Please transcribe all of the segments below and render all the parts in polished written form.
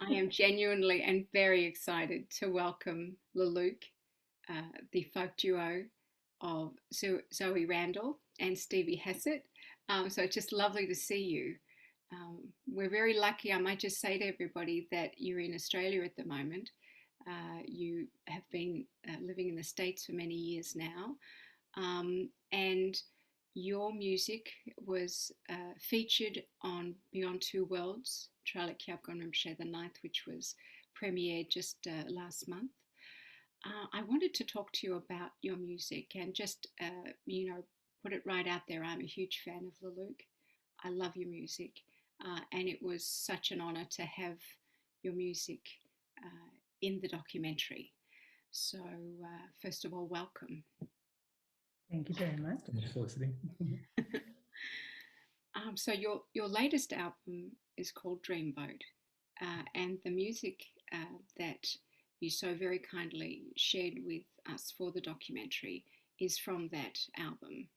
I am genuinely and very excited to welcome Luluc, the folk duo of Zoe Randall and Stevie Hassett. So it's just lovely to see you. We're very lucky. I might just say to everybody that you're in Australia at the moment. You have been living in the States for many years now. And your music was featured on Beyond Two Worlds, Traleg Kyabgon Rinpoche IX, which was premiered just last month. I wanted to talk to you about your music and just, put it right out there. I'm a huge fan of Luluc. I love your music. And it was such an honor to have your music in the documentary. So, first of all, welcome. Thank you very much. Thank you for listening. So your latest album is called Dreamboat, and the music that you so very kindly shared with us for the documentary is from that album,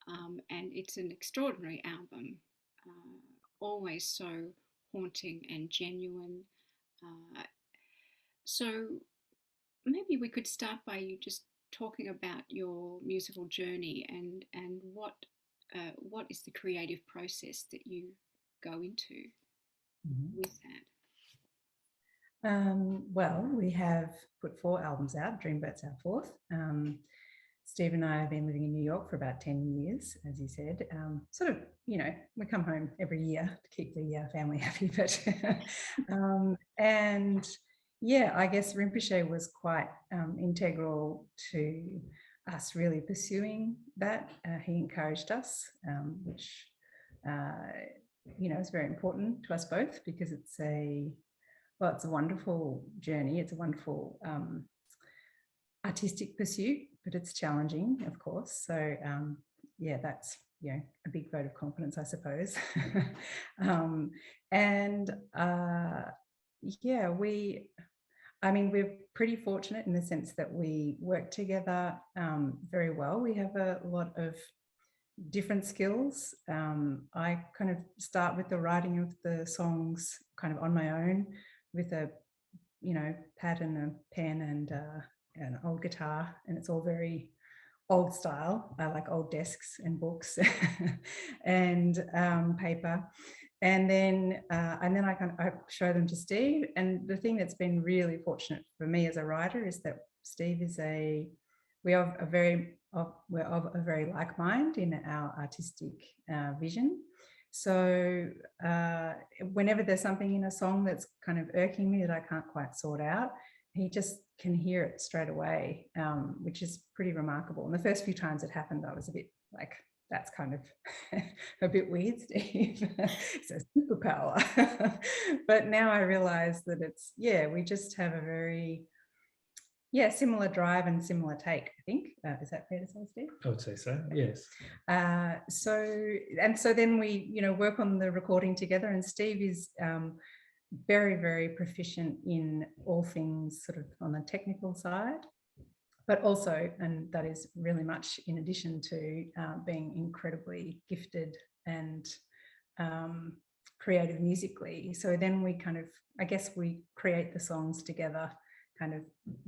and it's an extraordinary album, always so haunting and genuine. So maybe we could start by you just talking about your musical journey and what is the creative process that you go into with that? Well, we have put 4 albums out. Dreamboat's our 4th. Steve and I have been living in New York for about 10 years, as you said. Sort of, we come home every year to keep the family happy. But and yeah, I guess Rinpoche was quite integral to us really pursuing that. He encouraged us, which is very important to us both, because it's a wonderful journey. It's a wonderful artistic pursuit, but it's challenging, of course. So that's a big vote of confidence, I suppose. We're pretty fortunate in the sense that we work together very well. We have a lot of different skills. I kind of start with the writing of the songs kind of on my own with a pad and a pen and an old guitar, and it's all very old style. I like old desks and books and paper. And then I show them to Steve. And the thing that's been really fortunate for me as a writer is that Steve is we're of a very like mind in our artistic vision. So whenever there's something in a song that's kind of irking me that I can't quite sort out, he just can hear it straight away, which is pretty remarkable. And the first few times it happened, I was a bit like, that's kind of a bit weird, Steve. It's a superpower. But now I realize that we just have a very similar drive and similar take, I think. Is that fair to say, Steve? I would say so, yes. So then we, work on the recording together, and Steve is very, very proficient in all things sort of on the technical side, but also, and that is really much in addition to being incredibly gifted and creative musically. So then we kind of, I guess we create the songs together, kind of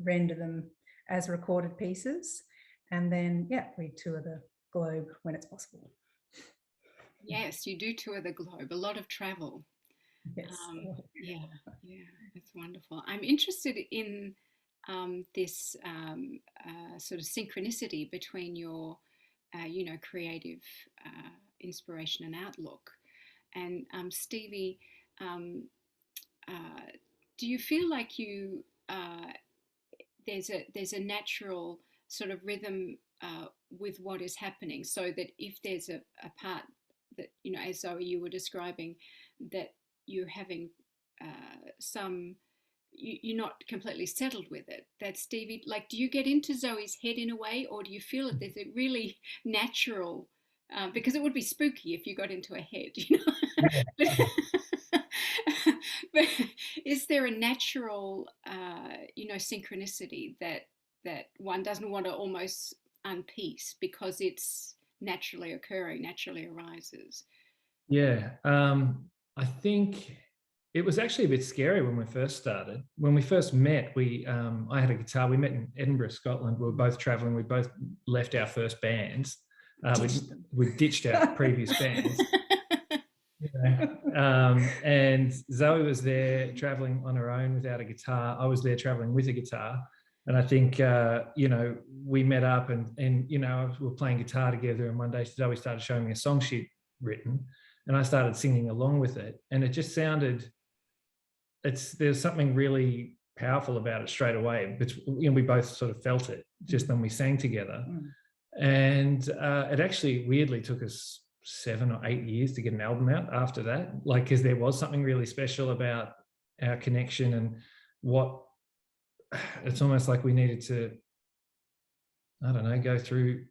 render them as recorded pieces, and then we tour the globe when it's possible. Yes, you do tour the globe, a lot of travel. Yes. It's wonderful. I'm interested in this sort of synchronicity between your creative inspiration and outlook. And Stevie, do you feel like you there's a natural sort of rhythm with what is happening, so that if there's a part that, as Zoe you were describing, that you're having you're not completely settled with it, that Stevie, like, do you get into Zoe's head in a way, or do you feel that there's a really natural, because it would be spooky if you got into a head, but is there a natural synchronicity that one doesn't want to almost unpiece because it's naturally occurring, naturally arises? I think it was actually a bit scary when we first started. When we first met, I had a guitar. We met in Edinburgh, Scotland. We were both traveling. We both left our first bands. We ditched our previous bands. And Zoe was there traveling on her own without a guitar. I was there traveling with a guitar. And I think, we met up and we were playing guitar together. And one day Zoe started showing me a song she'd written, and I started singing along with it. And it just sounded, there's something really powerful about it straight away. But we both sort of felt it just when we sang together. And it actually weirdly took us 7 or 8 years to get an album out after that, like, because there was something really special about our connection, and it's almost like we needed to, I don't know, go through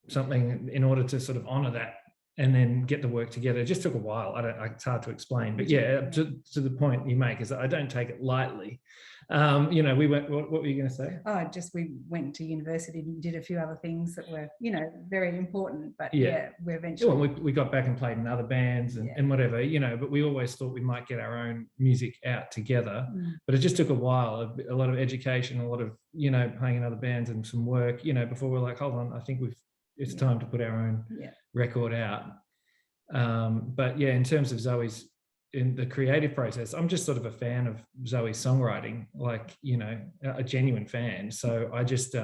something in order to sort of honor that and then get the work together. It just took a while. It's hard to explain, but yeah, to the point you make is that I don't take it lightly. We went, what were you going to say? We went to university and did a few other things that were, very important, but we eventually... Well, we got back and played in other bands and whatever, but we always thought we might get our own music out together. But it just took a while, a lot of education, a lot of, playing in other bands and some work, before we're like, hold on, I think it's time to put our own record out. But yeah, in terms of Zoe's, in the creative process, I'm just sort of a fan of Zoe's songwriting, like, a genuine fan. So I just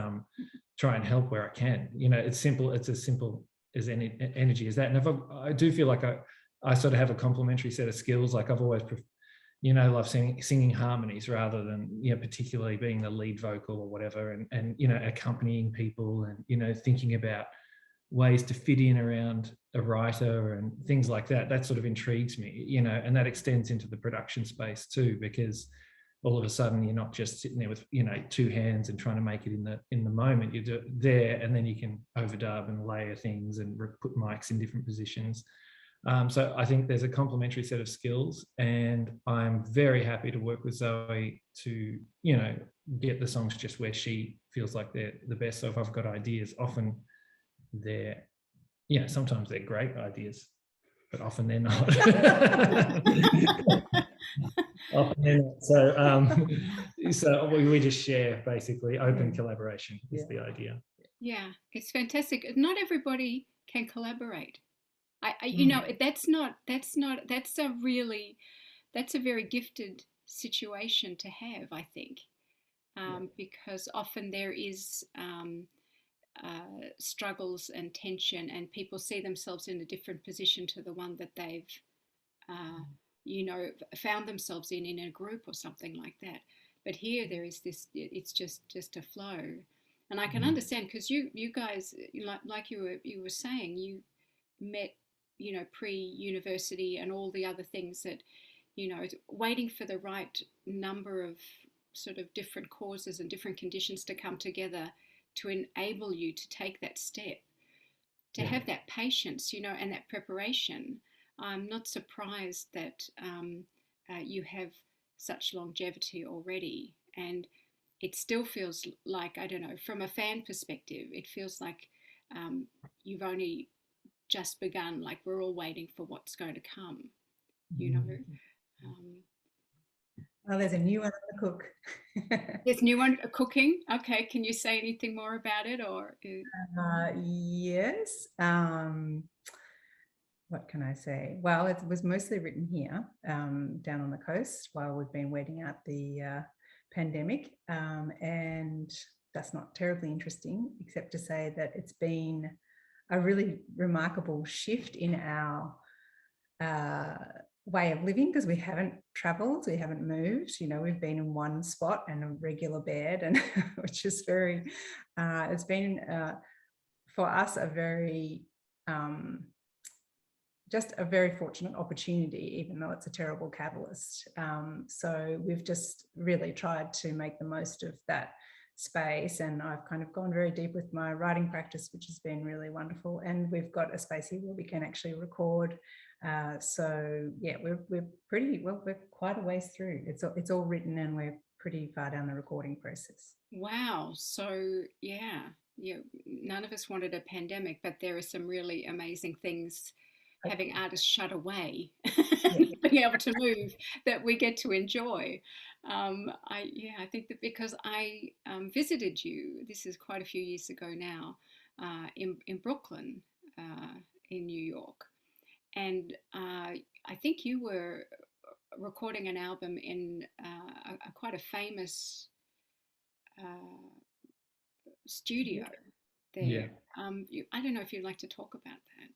try and help where I can. It's simple. It's as simple as any energy as that. And if I do feel like I sort of have a complementary set of skills. Like I've always, love singing harmonies rather than, particularly being the lead vocal or whatever, and accompanying people and, thinking about ways to fit in around a writer and things like that. That sort of intrigues me, and that extends into the production space too, because all of a sudden you're not just sitting there with, two hands and trying to make it in the moment. You do it there, and then you can overdub and layer things and put mics in different positions. So I think there's a complementary set of skills, and I'm very happy to work with Zoe to, get the songs just where she feels like they're the best. So if I've got ideas, often sometimes they're great ideas, but often they're not. Often they're not. So we just share, basically. Open collaboration is the idea. Yeah, it's fantastic. Not everybody can collaborate. That's a very gifted situation to have, I think, because often there is struggles and tension, and people see themselves in a different position to the one that they've found themselves in a group or something like that. But here there is this, it's just a flow. And I can understand, because you guys, like you were saying, you met pre-university and all the other things that, waiting for the right number of sort of different causes and different conditions to come together to enable you to take that step, to have that patience, and that preparation. I'm not surprised that you have such longevity already, and it still feels like, I don't know, from a fan perspective, it feels like you've only just begun, like we're all waiting for what's going to come, Well, there's a new one on the cook. There's a new one cooking. Okay, can you say anything more about it, or? Yes. What can I say? Well, it was mostly written here, down on the coast, while we've been waiting out the pandemic, and that's not terribly interesting, except to say that it's been a really remarkable shift in our way of living, because we haven't traveled, we haven't moved, we've been in one spot and a regular bed, and which is very it's been for us a very just a very fortunate opportunity, even though it's a terrible catalyst. So we've just really tried to make the most of that space, and I've kind of gone very deep with my writing practice, which has been really wonderful, and we've got a space here where we can actually record. So yeah, we're pretty well, we're quite a ways through. It's all written, and we're pretty far down the recording process. Wow. So yeah, none of us wanted a pandemic, but there are some really amazing things having artists shut away, Yeah. being able to move, that we get to enjoy. I think that because I visited you, this is quite a few years ago now, in Brooklyn, in New York, and I think you were recording an album in quite a famous studio there. Yeah. I don't know if you'd like to talk about that.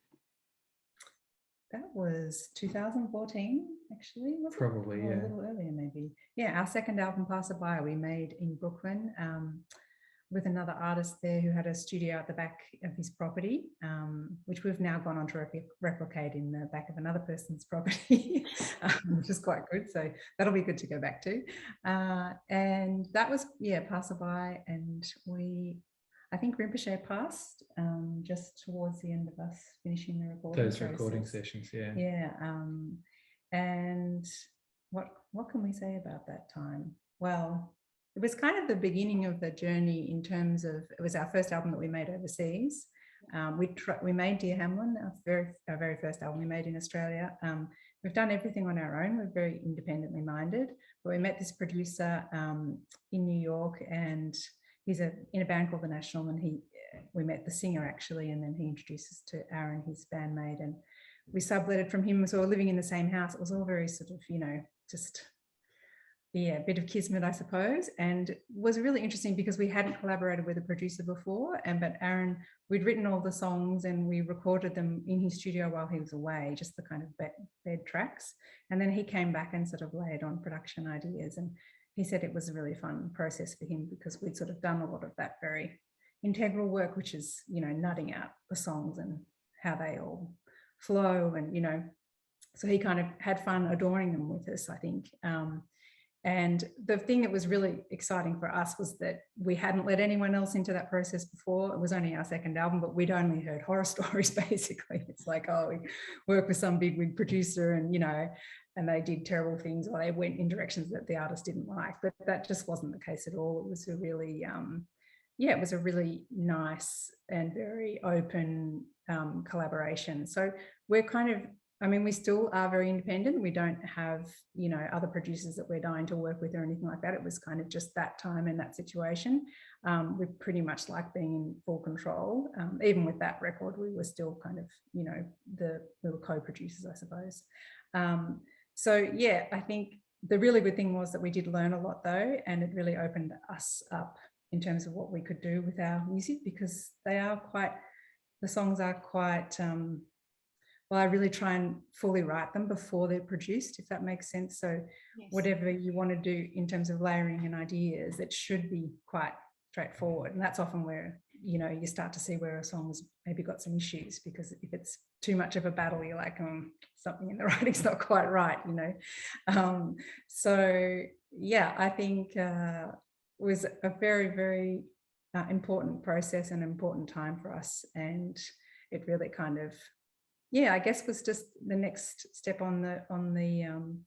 That was 2014, actually, wasn't it? Probably, Or yeah. a little earlier, maybe. Yeah, our second album, Passerby, we made in Brooklyn with another artist there who had a studio at the back of his property, which we've now gone on to replicate in the back of another person's property, which is quite good. So that'll be good to go back to. And that was, yeah, Passerby. And I think Rinpoche passed just towards the end of us finishing the recording. Those recording sessions, yeah. Yeah. And what can we say about that time? Well, it was kind of the beginning of the journey in terms of, it was our first album that we made overseas. We made Dear Hamlin, our very first album we made in Australia. We've done everything on our own. We're very independently minded. But we met this producer in New York, and he's in a band called The National, and we met the singer actually, and then he introduced us to Aaron, his bandmate, and we subletted from him. So we're living in the same house. It was all very sort of, just, yeah, a bit of kismet, I suppose. And it was really interesting because we hadn't collaborated with a producer before, but Aaron, we'd written all the songs and we recorded them in his studio while he was away, just the kind of bed tracks. And then he came back and sort of layered on production ideas. And he said it was a really fun process for him because we'd sort of done a lot of that very integral work, which is, nutting out the songs and how they all flow. And, so he kind of had fun adoring them with us, I think. And the thing that was really exciting for us was that we hadn't let anyone else into that process before. It was only our second album, but we'd only heard horror stories, basically. It's like, oh, we work with some big producer and, and they did terrible things, or they went in directions that the artist didn't like. But that just wasn't the case at all. It was a really, it was a really nice and very open collaboration. So we're kind of, we still are very independent. We don't have, other producers that we're dying to work with or anything like that. It was kind of just that time and that situation. We pretty much like being in full control. Even with that record, we were still kind of, we were co-producers, I suppose. So yeah, I think the really good thing was that we did learn a lot though, and it really opened us up in terms of what we could do with our music, because the songs are quite, I really try and fully write them before they're produced, if that makes sense. So yes, whatever you want to do in terms of layering and ideas, it should be quite straightforward. And that's often where, you start to see where a song's maybe got some issues, because if it's too much of a battle, you're like, something in the writing's not quite right, So yeah, I think it was a very, very important process and important time for us. And it really kind of, I guess was just the next step on the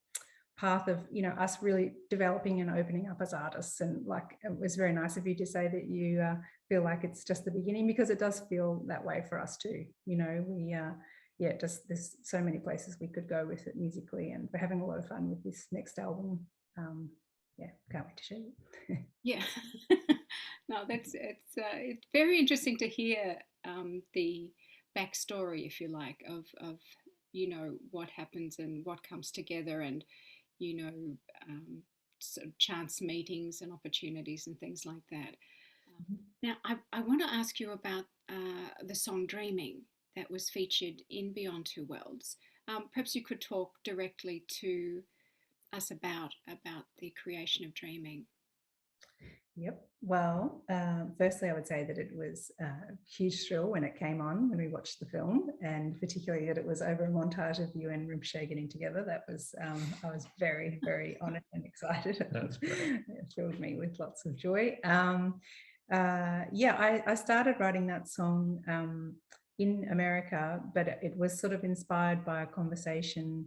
path of, us really developing and opening up as artists. And like, it was very nice of you to say that you feel like it's just the beginning, because it does feel that way for us too. We, just there's so many places we could go with it musically, and we're having a lot of fun with this next album. Can't wait to show you. Yeah. No, it's very interesting to hear the backstory, if you like, of what happens and what comes together, and sort of chance meetings and opportunities and things like that. Now, I want to ask you about the song Dreaming that was featured in Beyond Two Worlds. Perhaps you could talk directly to us about the creation of Dreaming. Yep. Well, firstly, I would say that it was a huge thrill when it came on, when we watched the film, and particularly that it was over a montage of you and Rinpoche getting together. That was, I was very, very honoured and excited. That's great. It filled me with lots of joy. I started writing that song in America, but it was sort of inspired by a conversation.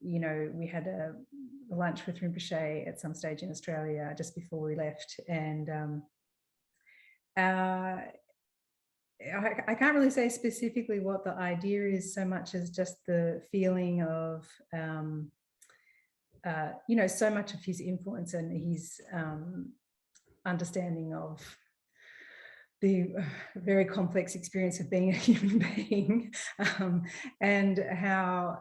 We had a lunch with Rinpoche at some stage in Australia just before we left, and I can't really say specifically what the idea is so much as just the feeling of, you know, so much of his influence and his understanding of the very complex experience of being a human being, and how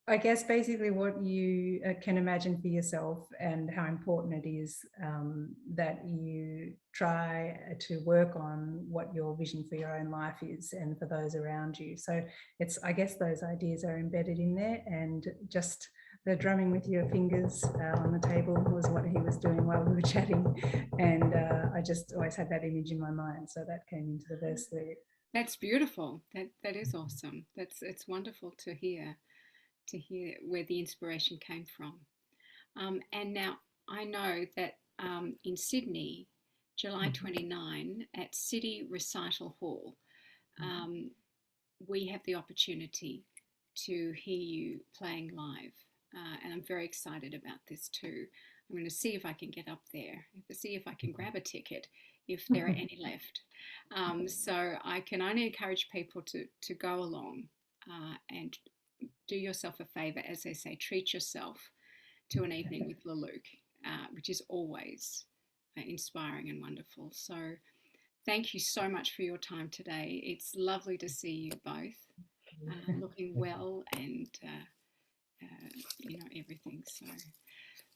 I guess basically what you can imagine for yourself and how important it is that you try to work on what your vision for your own life is and for those around you. So it's, I guess those ideas are embedded in there, and just the drumming with your fingers on the table was what he was doing while we were chatting. And I just always had that image in my mind. So that came into the verse there. That's beautiful. That is awesome. It's wonderful to hear where the inspiration came from. And now I know that in Sydney, July 29 at City Recital Hall, we have the opportunity to hear you playing live. And I'm very excited about this too. I'm going to see if I can get up there, see if I can grab a ticket, if there are any left. So I can only encourage people to go along and do yourself a favor, as they say, treat yourself to an evening with Luluc, which is always inspiring and wonderful. So thank you so much for your time today. It's lovely to see you both looking well and you know, everything. So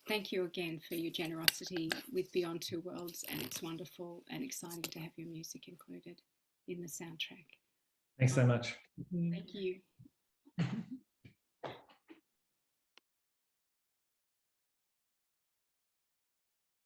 thank you again for your generosity with Beyond Two Worlds, and it's wonderful and exciting to have your music included in the soundtrack. Thanks so much. Thank you.